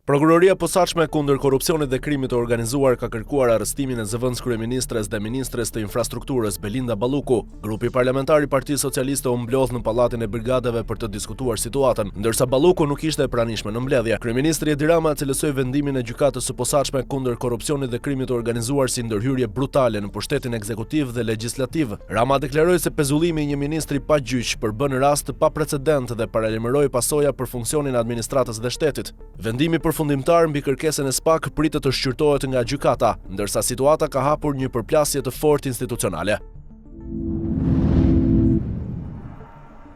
Prokuroria e posaçme kundër korrupsionit dhe krimit të organizuar ka kërkuar arrestimin e zëvendës kryeministres dhe ministres të infrastrukturës Belinda Balluku. Grupi parlamentar i Partisë Socialiste u mblodh në pallatin e brigadave për të diskutuar situatën, ndërsa Balluku nuk ishte e pranishme në mbledhje. Kryeministri Edi Rama cilësoi vendimin e gjykatës së posaçme kundër korrupsionit dhe krimit të organizuar si ndërhyrje brutale në pushtetin ekzekutiv dhe legjislativ. Rama deklaroi se pezullimi i një ministri pa gjyq përbën rast pa precedent dhe paralajmëroi pasoja për funksionin e administratës dhe shtetit. Vendimi përfundimtar mbi kërkesën e SPAK pritet të shqyrtohet nga gjykata, ndërsa situata ka hapur një përplasje të fortë institucionale.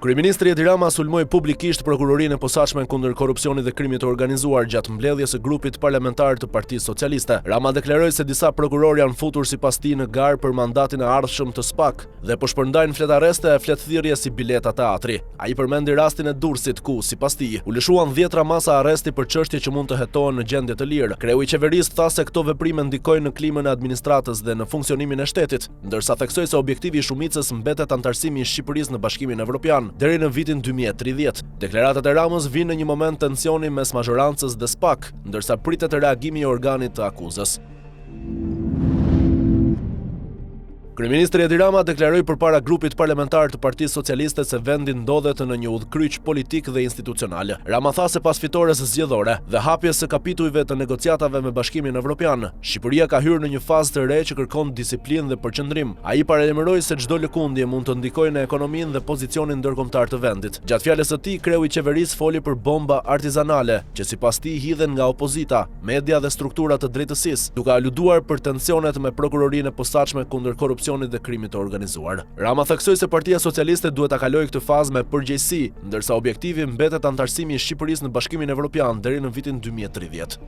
Kryeministri Edi Rama sulmoi publikisht prokurorinë e posaçme kundër korrupsionit dhe krimit të organizuar gjatë mbledhjes së grupit parlamentar të Partisë Socialiste. Rama deklaroi se disa prokurorë janë futur sipas tij në garë për mandatin e ardhshëm të SPAK dhe po shpërndajnë flet arreste e flet thirrje si bileta teatri. Ai përmendi rastin e Durrësit ku, sipas tij, u lëshuan 10 masa arresti për çështje që mund të hetohen në gjendje të lirë. Kreu i qeverisë tha se këto veprime ndikojnë në klimën e administratës dhe në funksionimin e shtetit, ndërsa theksoi se objektivi i shumicës mbetet antarësimi i Shqipërisë në Bashkimin Evropian deri në vitin 2030. Deklaratat e Ramës vinë në një moment tensioni mes mazhorancës dhe SPAK, ndërsa pritet reagimi i organit të akuzës. Kryeministri Edi Rama deklaroi përpara grupit parlamentar të Partisë Socialiste se vendi ndodhet në një udhkryq politik dhe institucional. Rama tha se pas fitores zgjedhore dhe hapjes së kapitujve të negociatave me Bashkimin Evropian, Shqipëria ka hyrë në një fazë të re që kërkon disiplinë dhe përqendrim. Ai paralajmëroi se çdo lëkundje mund të ndikojë në ekonominë dhe pozicionin ndërkombëtar të vendit. Gjatë fjalës së tij, kreu i qeverisë foli për bomba artizanale, që sipas tij hidhen nga opozita, media dhe strukturat të drejtësisë, duke aluduar për tensionet me prokurorinë e posaçme kundër korrupsionit dhe krimit të organizuar. Rama theksoi se Partia Socialiste duhet ta kalojë këtë fazë me përgjegjësi, ndërsa objektivi mbetet antarësimi i Shqipërisë në Bashkimin Evropian deri në vitin 2030.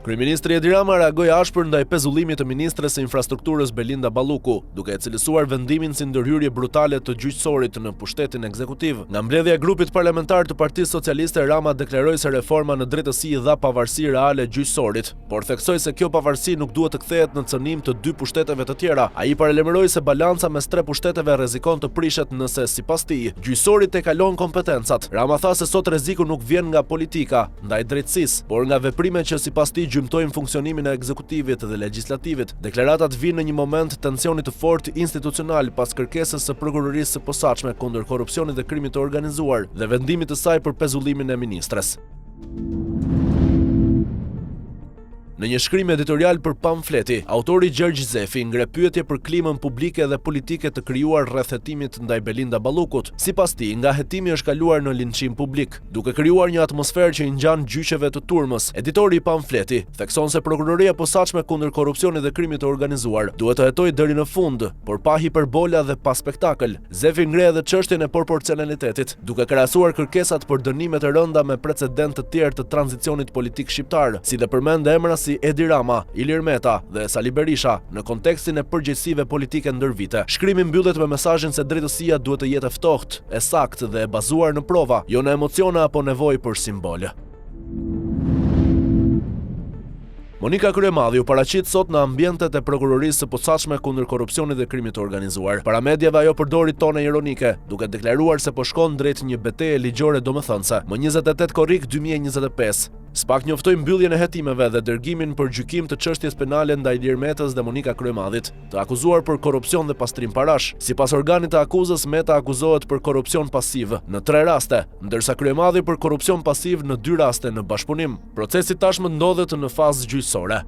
Kryeministri Edi Rama reagoi ashpër ndaj pezullimit të ministres së infrastrukturës Belinda Balluku, duke e cilësuar vendimin si ndërhyrje brutale të gjyqësorit në pushtetin ekzekutiv. Nga mbledhja e grupit parlamentar të Partisë Socialiste, Rama deklaroi se reforma në drejtësi i dha pavarësi reale gjyqësorit, por theksoi se kjo pavarësi nuk duhet të kthehet në cënim të dy pushteteve të tjera. Ai paralajmëroi se balanca mes tre pushteteve rrezikon të prishet nëse, sipas tij, gjyqësori të kalon kompetencat. Rama tha se sot rreziku nuk vjen nga politika ndaj drejtësisë, por nga veprimet që sipas tij gjymtojnë funksionimin e ekzekutivit dhe legjislativit. Deklaratat vinë në një moment tensioni të fortë institucional pas kërkesës së prokurorisë së posaçme kundër korrupsionit dhe krimit të organizuar dhe vendimit të saj për pezullimin e ministres. Në një shkrim editorial për Pamfleti, autori Gjergj Zefi ngre pyetje për klimën publike dhe politike të krijuar rreth hetimit ndaj Belinda Ballukut. Sipas tij, nga hetimi është kaluar në linçim publik, duke krijuar një atmosferë që i ngjan gjyqeve të turmës. Editori i Pamfleti thekson se prokuroria e posaçme kundër korrupsionit dhe krimit të organizuar duhet të hetojë deri në fund, por pa hiperbola dhe pa spektakël. Zefi ngre edhe çështjen e proporcionalitetit, duke krahasuar kërkesat për dënime të rënda me precedent të tjerë të tranzicionit politik shqiptar, si dhe përmend emra si Edi Rama, Ilir Meta dhe Sali Berisha në kontekstin e përgjegjësive politike ndër vite. Shkrimi mbyllet me mesazhin se drejtësia duhet të jetë e ftohtë, e saktë dhe e bazuar në prova, jo në emocione apo nevojë për simbole. Monika Kryemadhi u paraqit sot në ambientet e prokurorisë së posaçme kundër korrupsionit dhe krimit të organizuar. Para mediave ajo përdori tone ironike, duke deklaruar se po shkon drejt një betejë ligjore domethënëse. Më 28 korrik 2025. SPAK njoftoi mbylljen e hetimeve dhe dërgimin për gjykim të çështjes penale ndaj Ilir Metës dhe Monika Kryemadhit, të akuzuar për korrupsion dhe pastrim parash. Sipas organit të akuzës, Meta akuzohet për korrupsion pasiv në 3 raste, ndërsa Kryemadhi për korrupsion pasiv në 2 raste në bashkëpunim. Procesi tashmë ndodhet në fazë gjyqësore.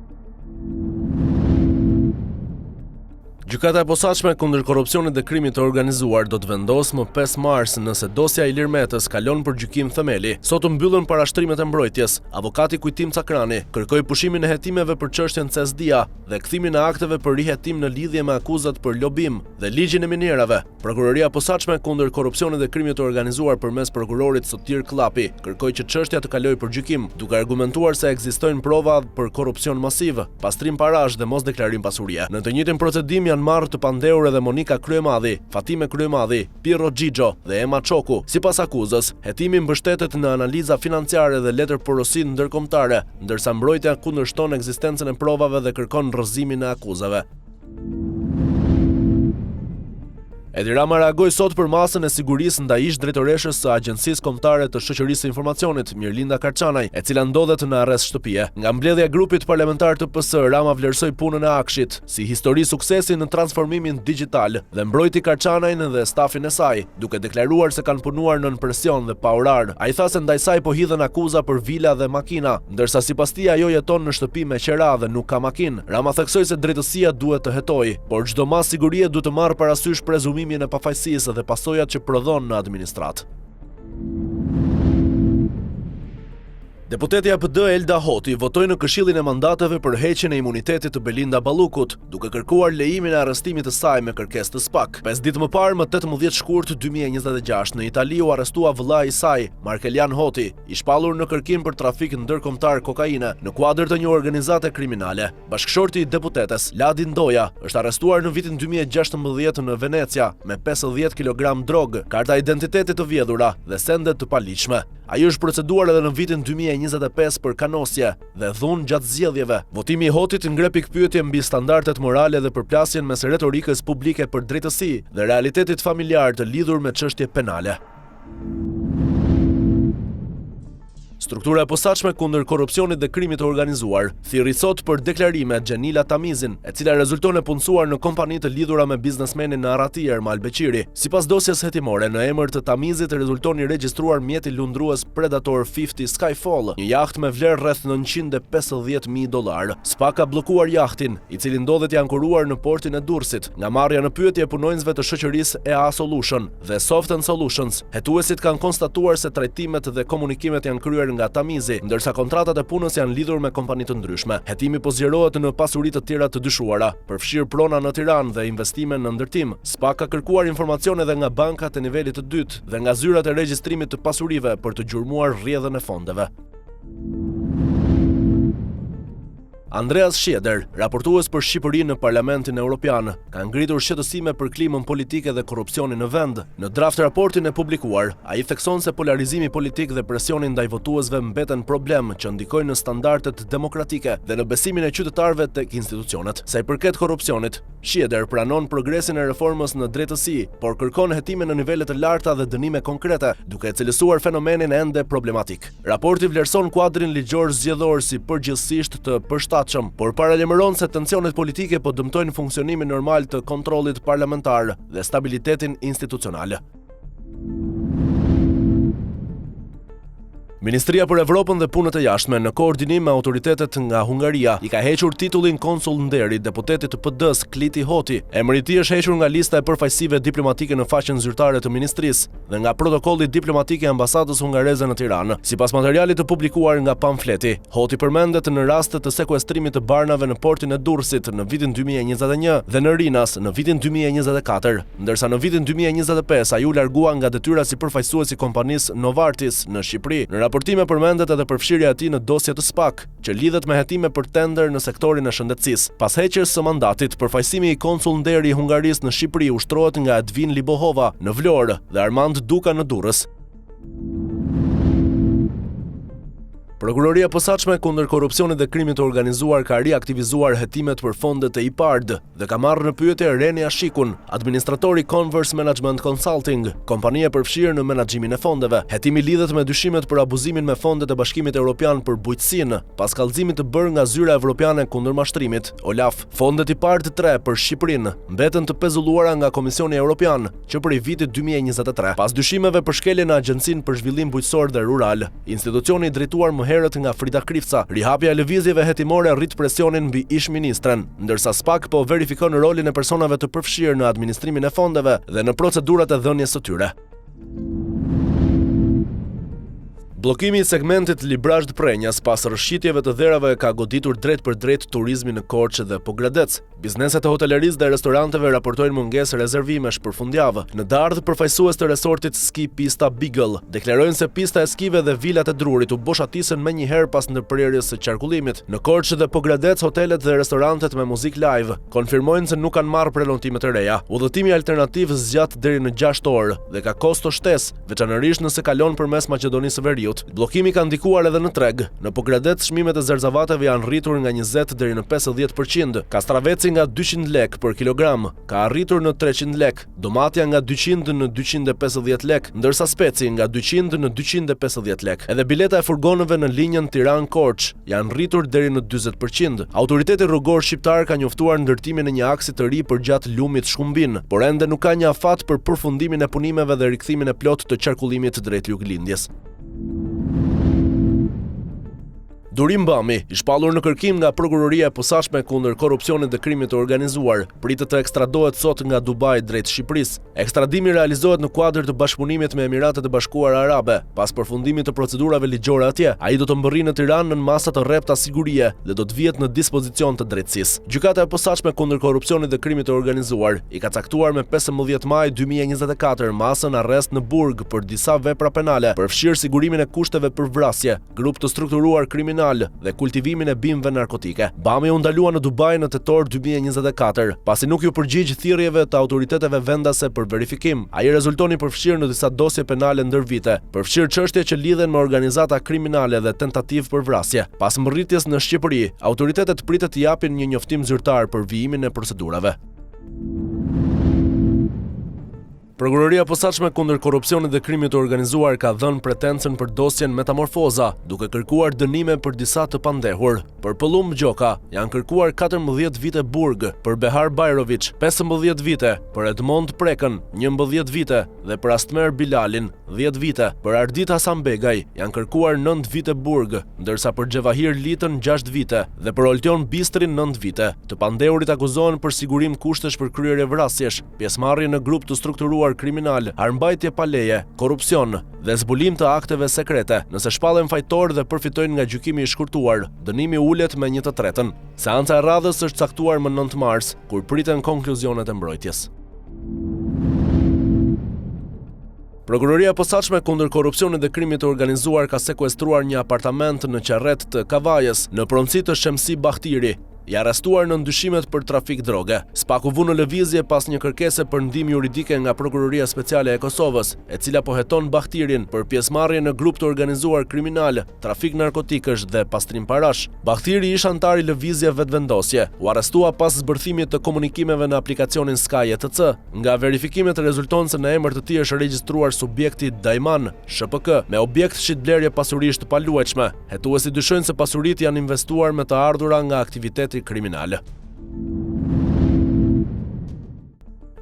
Gjykata e posaçme kundër korrupsionit dhe krimit të organizuar do të vendosë më 5 mars nëse dosja e Ilir Metës kalon për gjykim themeli. Sot u mbyllën parashtrimet e mbrojtjes. Avokati Kujtim Cakrani kërkoi pushimin e hetimeve për çështjen Cesdia dhe kthimin e akteve për rihetim në lidhje me akuzat për lobim dhe ligjin e minierave. Prokuroria e posaçme kundër korrupsionit dhe krimit të organizuar përmes prokurorit Sotir Klapi kërkoi që çështja të kalojë për gjykim, duke argumentuar se ekzistojnë prova për korrupsion masiv, pastrim parash dhe mosdeklarim pasurie. Në të njëjtin procedim janë marrë të pandehur edhe Monika Kryemadhi, Fatime Kryemadhi, Pirro Xhixho dhe Ema Çoku. Sipas akuzës, hetimi mbështetet në analiza financiare dhe letër porosie ndërkombëtare, ndërsa mbrojtja kundërshton ekzistencën e provave dhe kërkon rrëzimin e akuzave. Edi Rama reagoi sot për masën e sigurisë ndaj ish drejtoreshës së Agjencisë Kombëtare të Shoqërisë së Informacionit, Mirlinda Karçanaj, e cila ndodhet në arrest shtëpie. Nga mbledhja e grupit parlamentar të PS, Rama vlerësoi punën e Akshit si histori suksesi në transformimin digjital dhe mbrojti Karçanajn dhe stafin e saj, duke deklaruar se kanë punuar nën presion dhe pa orar. Ai tha se ndaj saj po hidhen akuza për vila dhe makina, ndërsa sipas tij ajo jeton në shtëpi me qera dhe nuk ka makinë. Rama theksoi se drejtësia duhet të hetojë, por çdo mas sigurie duhet të marrë parasysh prezumimin e pafajësisë dhe pasojat që prodhon në administratë. Deputeti APD Elda Hoti votoi në Këshillin e Mandateve për heqjen e imunitetit të Belinda Ballukut, duke kërkuar lejimin e arrestimit të saj me kërkesë të SPAK. 5 ditë më parë, më 18 shkurt 2026, në Itali u arrestua vëllai i saj, Markelian Hoti, i shpallur në kërkim për trafik ndërkombëtar kokaine në kuadër të një organizate kriminale. Bashkëshorti i deputetes, Ladi Ndoja, është arrestuar në vitin 2016 në Venecia me 50 kg drogë, karta identitetit të vjedhura dhe sende të paligjshme. Ai është proceduar edhe në vitin 2025 për kanosje dhe dhunë gjatë zgjedhjeve. Votimi i Hotit ngre pikpyetje mbi standardet morale dhe përplasjen mes retorikës publike për drejtësi dhe realitetit familjar të lidhur me çështje penale. Struktura e posaçme kundër korrupsionit dhe krimit të organizuar thirrri sot për deklarime Xhenila Tamizin, e cila rezulton e punësuar në kompani të lidhura me biznesmenin Arati Ermal Beqiri. Sipas dosjes hetimore, në emër të Tamizit rezulton i regjistruar mjeti lundrues Predator 50 Skyfall, një jahtë me vlerë rreth $950.000. SPAK ka bllokuar jahtin, i cili ndodhet i ankoruar në portin e Durrësit. Nga marrja në pyetje e punonjësve të shoqërisë EA Solution dhe Soft and Solutions, hetuesit kanë konstatuar se trajtimet dhe komunikimet janë kryer nga Tamizi, ndërsa kontratat e punës janë lidhur me kompani të ndryshme. Hetimi po zgjerohet në pasuri të tjera të dyshuara, përfshirë prona në Tiranë dhe investime në ndërtim. SPAK ka kërkuar informacione edhe nga bankat e nivelit të dytë dhe nga zyrat e regjistrimit të pasurive për të gjurmuar rrjedhën e fondeve. Andreas Schieder, raportues për Shqipërinë në Parlamentin Evropian, ka ngritur shqetësime për klimën politike dhe korrupsionin në vend. Në draft raportin e publikuar, ai thekson se polarizimi politik dhe presioni ndaj votuesve mbeten problem që ndikojnë në standardet demokratike dhe në besimin e qytetarëve tek institucionet. Sa i përket korrupsionit, Schieder pranon progresin e reformës në drejtësi, por kërkon hetime në nivele të larta dhe dënime konkrete, duke e cilësuar fenomenin ende problematik. Raporti vlerëson kuadrin ligjor zgjedhor si përgjithsisht të përshtatshëm, por paralajmëron se tensionet politike po dëmtojnë funksionimin normal të kontrollit parlamentar dhe stabilitetin institucional. Ministria për Evropën dhe Punët e Jashtme, në koordinim me autoritetet nga Hungaria, i ka hequr titullin konsul nderi deputetit të PD-s Kliti Hoti. Emri i tij është hequr nga lista e përfaqësive diplomatike në faqen zyrtare të ministrisë dhe nga protokolli diplomatik i ambasadës hungareze në Tiranë. Sipas materialit të publikuar nga pamfleti, Hoti përmendet në rastet të sekuestrimit të barnave në portin e Durrësit në vitin 2021 dhe në Rinas në vitin 2024, ndërsa në vitin 2025 ai u largua nga detyra si përfaqësues i kompanisë Novartis në Shqipëri. Në raportime përmendet edhe përfshirja e tij në dosje të SPAK, që lidhet me hetime për tender në sektorin e shëndetësisë. Pas heqjes së mandatit, përfaqësimi i konsul nderi i Hungarisë në Shqipëri ushtrohet nga Edvin Libohova në Vlorë dhe Armand Duka në Durrës. Prokuroria posaçme kundër korrupsionit dhe krimit të organizuar ka riaktivizuar hetimet për fondet e IPARD dhe ka marrë në pyetje Renia Shikun, administratori Converse Management Consulting, kompania e përfshirë në menaxhimin e fondeve. Hetimi lidhet me dyshimet për abuzimin me fondet e Bashkimit Evropian për bujqësinë, pas kallëzimit të bërë nga Zyra Evropiane kundër mashtrimit, OLAF. Fondet IPARD 3 për Shqipërinë mbeten të pezulluara nga Komisioni Evropian që prej vitit 2023, pas dyshimeve për shkeljen në Agjencinë për Zhvillim Bujqësor dhe Rural. Institucioni i drejtuar më herët nga Frida Krifca, rihapja e lëvizjeve hetimore rrit presionin mbi ish-ministren, ndërsa SPAK po verifikon rolin e personave të përfshirë në administrimin e fondeve dhe në procedurat e dhënies së tyre. Bllokimi i segmentit Librazhd Prenjas pas rrshqitjeve të dherave ka goditur drejt për drejt turizmin në Korçë dhe Pogradec. Bizneset e hotelerisë dhe restoranteve raportojnë mungesë rezervimesh për fundjavë. Në Dardh, përfaqësues të resortit ski pista Beagle deklarojnë se pista e skive dhe vilat e Drurit u boshatisën menjëherë pas ndërprerjes së qarkullimit. Në Korçë dhe Pogradec, hotelet dhe restorantet me muzikë live konfirmojnë se nuk kanë marrë prenontime të reja. Udhëtimi alternativ zgjat deri në 6 orë dhe ka kosto shtesë, veçanërisht nëse kalon përmes Maqedonisë së Veriut. Shkëmbujut. Bllokimi ka ndikuar edhe në treg. Në Pogradec çmimet e zerzavateve janë rritur nga 20 deri në 50%. Kastraveci nga 200 lek për kilogram ka arritur në 300 lek. Domatja nga 200 në 250 lek, ndërsa speci nga 200 në 250 lek. Edhe bileta e furgonëve në linjën Tiranë-Korç janë rritur deri në 40%. Autoriteti rrugor shqiptar ka njoftuar ndërtimin e një aksi të ri përgjatë lumit Shkumbin, por ende nuk ka një afat për përfundimin e punimeve dhe rikthimin e plot të qarkullimit drejt Juglindjes. Durim Bami, i shpallur në kërkim nga Prokuroria e Posaçme kundër korrupsionit dhe krimit të organizuar, pritet të ekstradohet sot nga Dubai drejt Shqipërisë. Ekstradimi realizohet në kuadër të bashkëpunimit me Emiratet e Bashkuara Arabe. Pas përfundimit të procedurave ligjore atje, ai do të mbërrijë në Tiranë në masa të rrepta sigurie dhe do të vihet në dispozicion të drejtësisë. Gjykata e Posaçme kundër korrupsionit dhe krimit të organizuar i ka caktuar me 15 maj 2024 masën arrest në Burg për disa vepra penale, përfshirë sigurimin e kushteve për vrasje, grup të strukturuar kriminal dhe kultivimin e bimëve narkotike. Bami u ndalua në Dubai në tetor 2024, pasi nuk ju përgjigj thirrjeve të autoriteteve vendase për verifikim. Ai rezultoni përfshirë në disa dosje penale ndër vite, përfshirë çështje që lidhen me organizata kriminale dhe tentativë për vrasje. Pas mbërritjes në Shqipëri, autoritetet pritet të japin një njoftim zyrtar për vijimin e procedurave. Prokuroria e Posaçme kundër korrupsionit dhe krimit të organizuar ka dhënë pretencën për dosjen Metamorfoza, duke kërkuar dënime për disa të pandehur. Për Pëllumb Gjoka janë kërkuar 14 vite burg, për Behar Bajrović 15 vite, për Edmond Prekën 11 vite dhe për Astmer Bilalin 10 vite. Për Ardit Hasanbegaj janë kërkuar 9 vite burg, ndërsa për Xhevahir Litën 6 vite dhe për Oltion Bistrin 9 vite. Të pandehurit akuzohen për sigurim kushtesh për kryerje vrasjesh, pjesëmarrje në grup të strukturuar kriminal, armbajtje pa leje, korrupsion dhe zbulim të akteve sekrete. Nëse shpallen fajtor dhe përfitojnë nga gjykimi i shkurtuar, dënimi ulet me 1/3. Seanca e radhës është caktuar më 9 mars, kur priten konkluzionet e mbrojtjes. Prokuroria e Posaçme kundër korrupsionit dhe krimit të organizuar ka sekuestruar një apartament në Qarret të Kavajës, në pronësi të Shemsi Bahtiri, i arrestuar në ndyshimet për trafik droge. Spaku vu në lëvizje pas një kërkese për ndihmë juridike nga Prokuroria Speciale e Kosovës, e cila po heton Bahtirin për pjesëmarrje në grup të organizuar kriminal, trafik narkotikësh dhe pastrim parash. Bahtiri ish antar i lëvizje vetvendosje, u arrestua pas zbërthimit të komunikimeve në aplikacionin Sky ETC. Nga verifikimet rezulton se në emër të tij është regjistruar subjekti Dajman SHPK me objekt shitblerje pasurish të paluajtshme. Hetuesi dyshojnë se pasuritë janë investuar me të ardhura nga aktiviteti kriminale.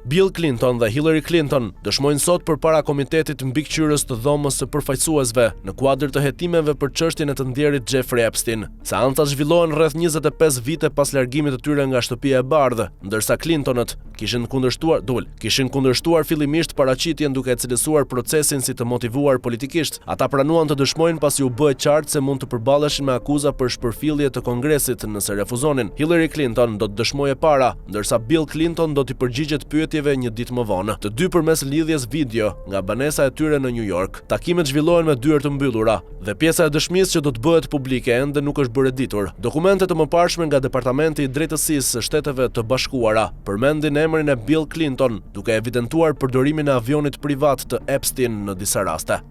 Bill Clinton dhe Hillary Clinton dëshmojnë sot përpara Komitetit Mbikëqyrës të Dhomës së Përfaqësuesve në kuadër të hetimeve për çështjen e të ndjerit Jeffrey Epstein. Seancat zhvillohen rreth 25 vite pas largimit të tyre nga Shtëpia e Bardhë, ndërsa Clintonët kishin kundërshtuar fillimisht paraqitjen duke cilësuar procesin si të motivuar politikisht. Ata pranuan të dëshmojnë pasi u bë qartë se mund të përballeshin me akuza për shpërfillje të Kongresit nëse refuzonin. Hillary Clinton do të dëshmojë para, ndërsa Bill Clinton do t'i përgjigjet pyetjeve një ditë më vonë. Të dy përmes lidhjes video nga banesa e tyre në New York. Takimet zhvillohen me dyert të mbyllura dhe pjesa e dëshmisë që do të bëhet publike ende nuk është bërë ditur. Dokumentet të mëparshme nga Departamenti i Drejtësisë së Shteteve të Bashkuara përmendin emrin e Bill Clinton, duke evidentuar përdorimin e avionit privat të Epstein në disa raste.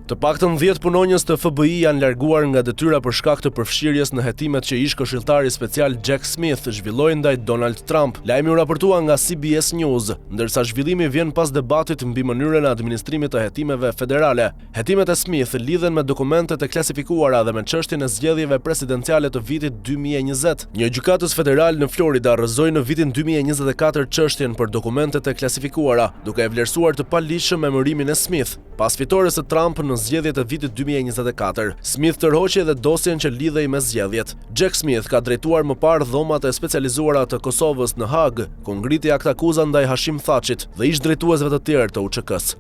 Të paktën 10 punonjës të FBI janë larguar nga detyra për shkak të përfshirjes në hetimet që ish këshilltari special Jack Smith zhvilloi ndaj Donald Trump. Lajmi u raportua nga CBS News, ndërsa zhvillimi vjen pas debatit mbi mënyrën e administrimit të hetimeve federale. Hetimet e Smith lidhen me dokumentet e klasifikuara dhe me çështjen e zgjedhjeve presidenciale të vitit 2020. Një gjykatës federal në Florida rrëzoi në vitin 2024 çështjen për dokumentet e klasifikuara, duke e vlerësuar të paligjshëm emërimin e Smith. Pas fitores së Trump në zgjedhjet e vitit 2024, Smith tërhoqi edhe dosjen që lidhej me zgjedhjet. Jack Smith ka drejtuar më parë dhomat e specializuara të Kosovës në Hag, ku ngriti aktakuza ndaj Hashim Thaqit dhe ish drejtuesve të tjerë të UÇK-s.